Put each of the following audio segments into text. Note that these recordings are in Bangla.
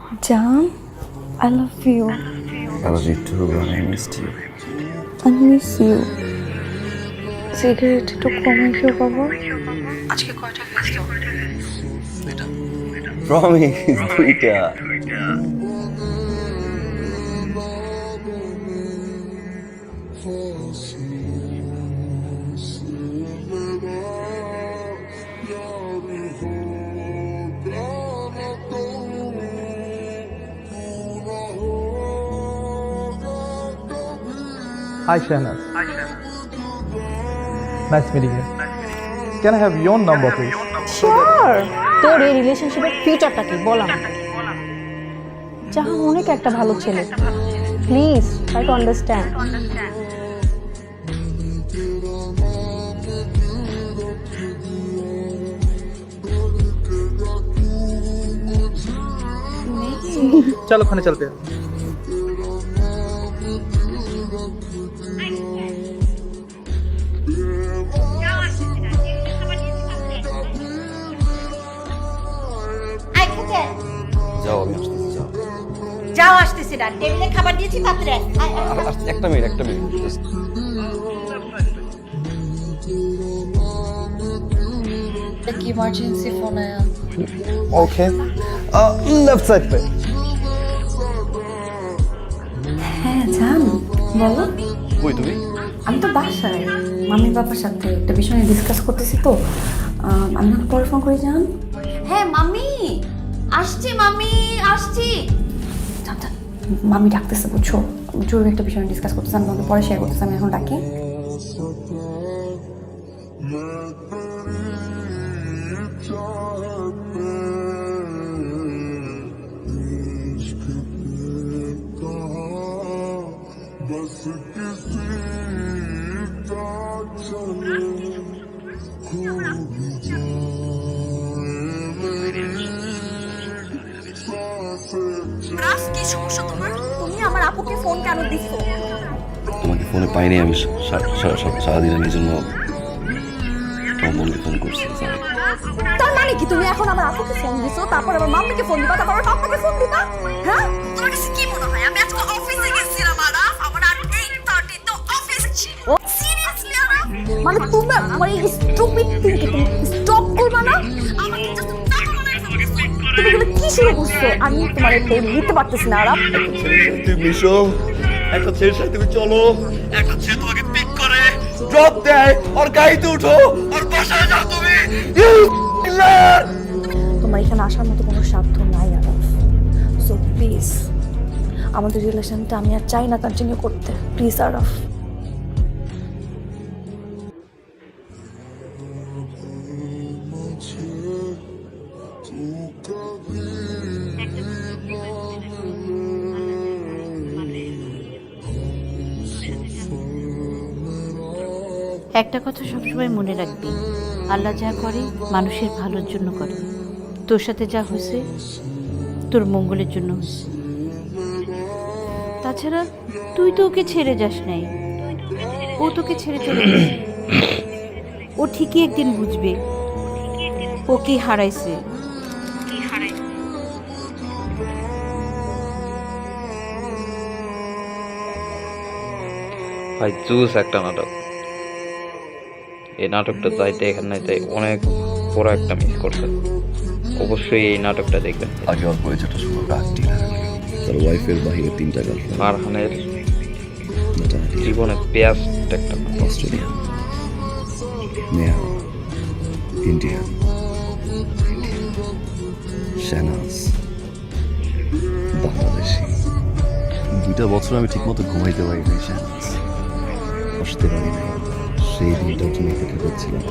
Jam, I love you. I love you too, and I missed you. I miss you. Cigarette একটু কমে খেও বাবা। আজকে কয়টা খেয়েছো? Promise, দুইটা। Hi Shahnaz. Nice meeting you. Can I have your number please? Sure. তোর এই রিলেশনশিপের ফিউচারটা কি বল আমাকে। জাহান অনেক একটা ভালো ছেলে। Please try to understand. चलो खाने चलते हैं। যাও, আমি আসতেছি, যাও। যাও, আসতেছি না, টেবিলে খাবার দিয়েছি পাত্রে। একটা মিনিট Just- কি ইমার্জেন্সি ফোন আয়া। Okay. Left side पे। হ্যাঁ জান বলো। কই তুমি? আমি তো বাসায় মামি বাবার সাথে একটা বিষয় নিয়ে ডিসকাস করতেছি তো আমি না পরে ফোন করে জান। হ্যাঁ মামি আসছি, মামি আসছি। জান জান মামি ডাকতেছে বুঝছো, জরুরি একটা বিষয় নিয়ে ডিসকাস করতেছি, আমি তোমাকে পরে শেয়ার করতেছি, আমি এখন ডাকি। রাস, কি সমস্যা তোমার? তুমি আমার আপুকে ফোন কেন দিছো? তোমাকে ফোনে পাইনি আমি, সারাদিনের এই জন্য তোমার বোনকে ফোন করছি। Sorry. তার মানে কি তুমি এখন আমার আপুকে ফোন দিছো, তারপর আমার মাম্মিকে ফোন দিবা, তারপর আমার পাপাকে ফোন দিবা? হ্যাঁ, তোমার কাছে কি মনে হয় আমি আজকে অফিসে গেছিলাম আরাফ, আমার আর 8:30 তো অফিস ছিল। সিরিয়াসলি আরাফ, মানে তুমি আমার এই স্টুপিড থিংকে তুমি স্টপ করবা না? আমাকে জাস্ট টাকা বানায় ফেলছো। তুমি এগুলো কি শুরু করছো? আমি তোমার এটা নিতে পারতেছি না আরাফ। তুমি মিশো, একটা ছেলের সাথে তুমি চলো, একটা ছেলে তোমাকে পিক করে ড্রপ দেয়, আর গাড়িতে উঠো, আর বাসায় যাও তুমি। তোমার এখানে আসার মতো কোনো স্বার্থ নাই আরাফ, সো প্লিজ আমাদের রিলেশনটা আমি আর চাই না কন্টিনিউ করতে, প্লিজ আরাফ। একটা কথা সবসময় মনে রাখবি, আল্লাহ যা করে মানুষের ভালোর জন্য করে। তোর সাথে যা হয়েছে তোর মঙ্গলের জন্য হয়েছে। তাছাড়া তুই তো ওকে ছেড়ে যাস নাই, ও তোকে ছেড়ে চলে গেছে। ও ঠিকই একদিন বুঝবে ও কি হারাইছে। ভাই জুস একটা নাটক, এই নাটকটা যাইতে এখানে যাই অনেক বড় একটা মিস করছে। অবশ্যই এই নাটকটা দেখবেন। আগে ওর পরিচয়টা শুনো, ড্রাগ ডিলার। তার ওয়াইফের বাহিরে 3টা গার্লফ্রেন্ড। ফারহানের জীবনে বেস্ট একটা নাটক। Australian, Neha, Indian, Shahnaz Bangladeshi. 2টা বছর আমি ঠিকমতো ঘুমাইতে পারি নাই শাহনাজ, বসতে পারি নাই। সেই দিনটার জন্য অপেক্ষা করছিলাম।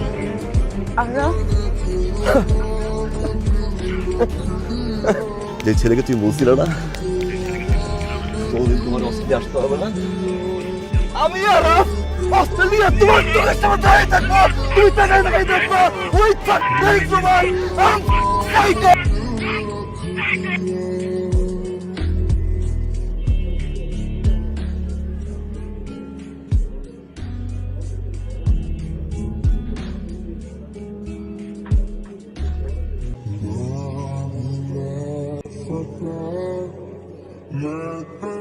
যে ছেলেকে তুমি বলছিল না কোনদিন তোমার অস্ট্রেলিয়া আসতে হবে না, আমি আর অস্ট্রেলিয়া তোমার চোখের সামনে দাঁড়িয়ে থাকবো, তুমি তাকাই থাকবো, ওই থাকবেই তোমার। मैं